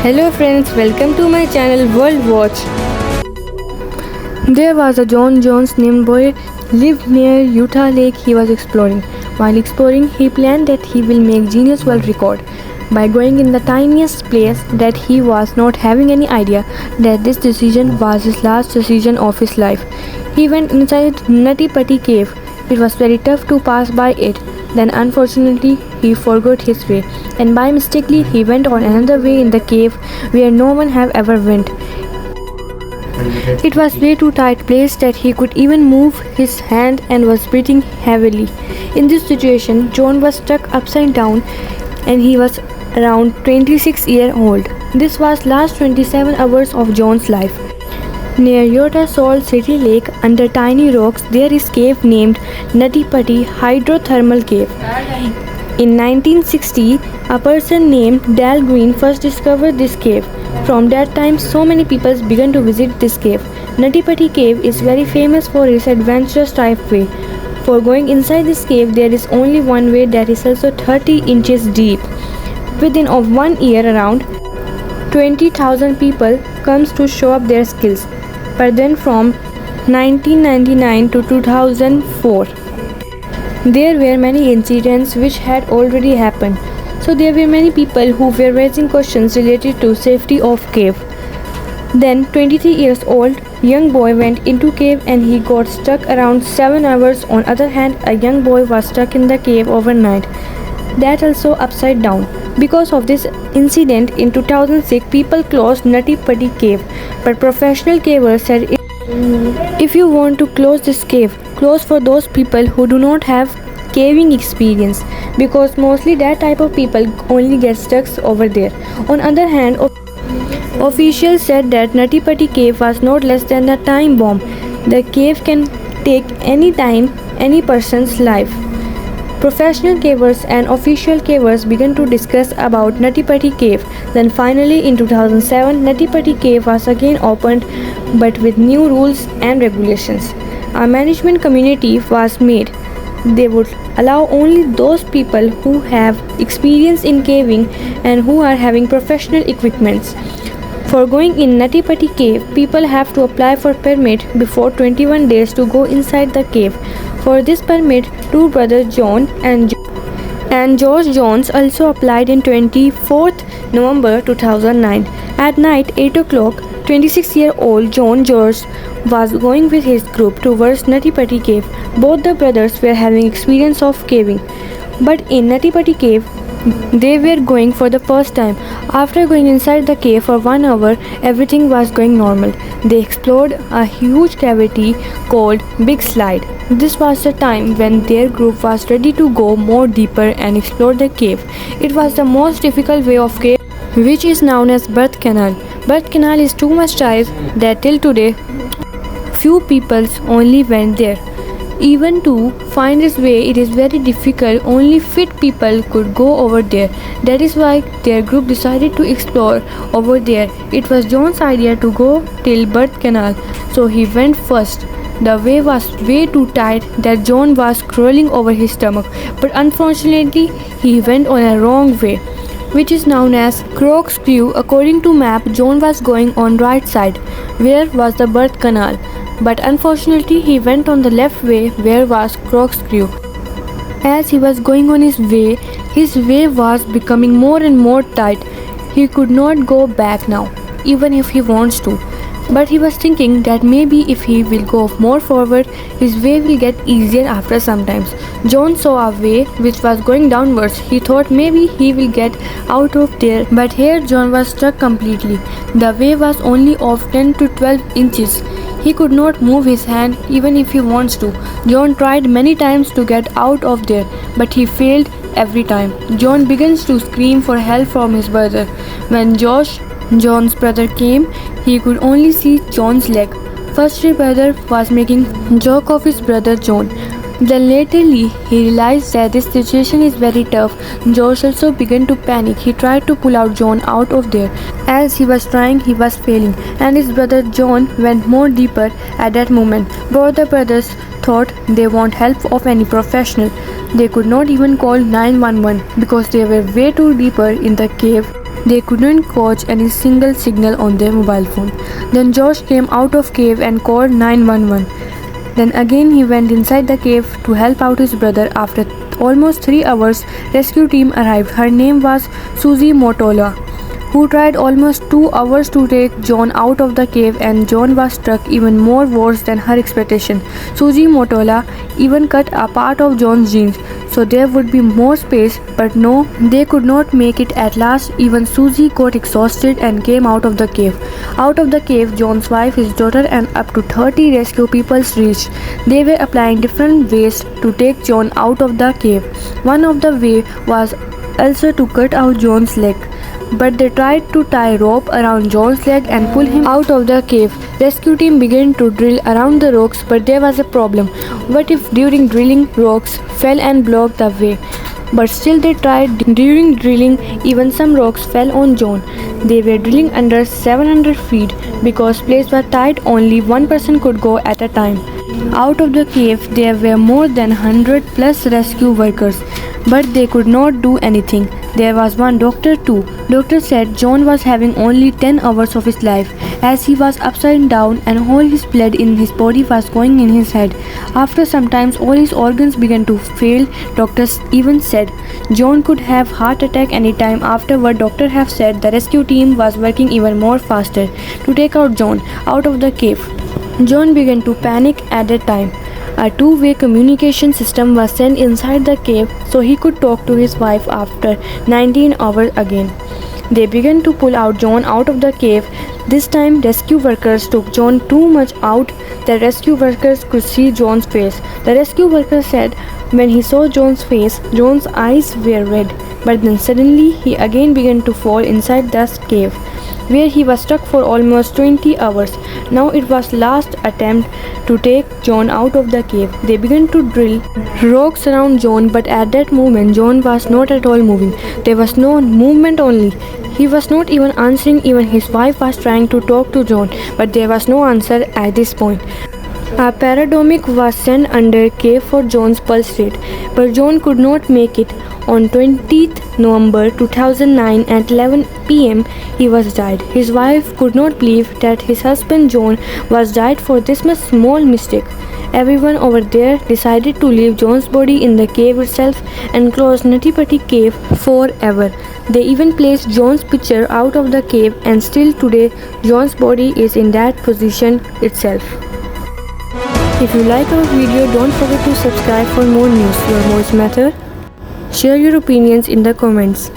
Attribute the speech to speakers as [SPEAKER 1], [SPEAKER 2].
[SPEAKER 1] Hello friends, welcome to my channel World Watch. There was a John Jones named boy lived near Utah Lake. He was exploring. While exploring, he planned that he will make Guinness World Record by going in the tiniest place that he was not having any idea that this decision was his last decision of his life. He went inside Nutty Putty Cave. It was very tough to pass by it. Then unfortunately he forgot his way, and by mistakenly he went on another way in the cave where no one have ever went. It was way too tight place that he could even move his hand and was breathing heavily. In this situation, John was stuck upside down and he was around 26 years old. This was last 27 hours of John's life. Near Utah Salt City Lake, under tiny rocks, there is cave named Nutty Putty Hydrothermal Cave. In 1960, a person named Dal Green first discovered this cave. From that time, so many people began to visit this cave. Nutty Putty Cave is very famous for its adventurous type way. For going inside this cave, there is only one way that is also 30 inches deep. Within of 1 year, around 20,000 people comes to show up their skills. But then from 1999 to 2004, there were many incidents which had already happened. So there were many people who were raising questions related to safety of cave. Then 23 years old young boy went into cave and he got stuck around 7 hours. On other hand, a young boy was stuck in the cave overnight, that also upside down. Because of this incident in 2006, people closed Nutty Putty Cave, but professional cavers said if you want to close this cave, close for those people who do not have caving experience, because mostly that type of people only get stuck over there. On other hand, officials said that Nutty Putty Cave was not less than a time bomb. The cave can take any time any person's life. Professional cavers and official cavers began to discuss about Nutty Putty Cave. Then finally in 2007, Nutty Putty Cave was again opened, but with new rules and regulations. A management committee was made. They would allow only those people who have experience in caving and who are having professional equipments. For going in Nutty Putty Cave, people have to apply for permit before 21 days to go inside the cave. For this permit, two brothers John and George Jones also applied in 24th November 2009. At night 8 o'clock, 26-year-old John George was going with his group towards Nutty Putty Cave. Both the brothers were having experience of caving, but in Nutty Putty Cave, they were going for the first time. After going inside the cave for 1 hour, everything was going normal. They explored a huge cavity called Big Slide. This was the time when their group was ready to go more deeper and explore the cave. It was the most difficult way of cave, which is known as Birth Canal. Birth Canal is too much tight that till today, few people only went there. Even to find this way, it is very difficult. Only fit people could go over there. That is why their group decided to explore over there. It was John's idea to go till Birth Canal, so he went first. The way was way too tight that John was crawling over his stomach, but unfortunately he went on a wrong way, which is known as corkscrew. According to map, John was going on right side, where was the Birth Canal, but unfortunately he went on the left way, where was corkscrew. As he was going on his way was becoming more and more tight. He could not go back now, even if he wants to. But he was thinking that maybe if he will go more forward, his way will get easier after some times. John saw a way which was going downwards. He thought maybe he will get out of there, but here John was stuck completely. The way was only of 10 to 12 inches. He could not move his hand even if he wants to. John tried many times to get out of there, but he failed every time. John begins to scream for help from his brother. When John's brother came, he could only see John's leg. First, his brother was making joke of his brother John. Then lately, he realized that this situation is very tough. Josh also began to panic. He tried to pull out John out of there. As he was trying, he was failing, and his brother John went more deeper at that moment. Both the brothers thought they want help of any professional. They could not even call 911 because they were way too deeper in the cave. They couldn't catch any single signal on their mobile phone. Then Josh came out of cave and called 911. Then again he went inside the cave to help out his brother. After almost 3 hours, rescue team arrived. Her name was Susie Motola, who tried almost 2 hours to take John out of the cave, and John was struck even more worse than her expectation. Susie Motola even cut a part of John's jeans so there would be more space, but no, they could not make it. At last, even Susie got exhausted and came out of the cave. Out of the cave, John's wife, his daughter, and up to 30 rescue people reached. They were applying different ways to take John out of the cave. One of the way was also to cut out John's leg, but they tried to tie rope around John's leg and pull him out of the cave. Rescue team began to drill around the rocks, but there was a problem. What if during drilling rocks fell and blocked the way? But still they tried. During drilling, even some rocks fell on John. They were drilling under 700 feet because places were tight. Only one person could go at a time. Out of the cave, there were more than 100 plus rescue workers, but they could not do anything. There was one doctor too. Doctor said John was having only 10 hours of his life, as he was upside down and all his blood in his body was going in his head. After some time, all his organs began to fail. Doctors even said John could have heart attack anytime. Afterward, doctors have said the rescue team was working even more faster to take out John out of the cave. John began to panic at that time. A two-way communication system was sent inside the cave so he could talk to his wife after 19 hours again. They began to pull out John out of the cave. This time, rescue workers took John too much out that rescue workers could see John's face. The rescue worker said when he saw John's face, John's eyes were red. But then suddenly, he again began to fall inside the cave, where he was stuck for almost 20 hours. Now it was last attempt to take John out of the cave. They began to drill rocks around John, but at that moment John was not at all moving. There was no movement only. He was not even answering. Even his wife was trying to talk to John, but there was no answer at this point. A paramedic was sent under cave for John's pulse rate, but John could not make it. On 20th November 2009 at 11 p.m. he was died. His wife could not believe that his husband John was died for this much small mistake. Everyone over there decided to leave John's body in the cave itself and close Nutty Putty Cave forever. They even placed John's picture out of the cave, and still today John's body is in that position itself. If you like our video, don't forget to subscribe for more news. Your voice matters. Share your opinions in the comments.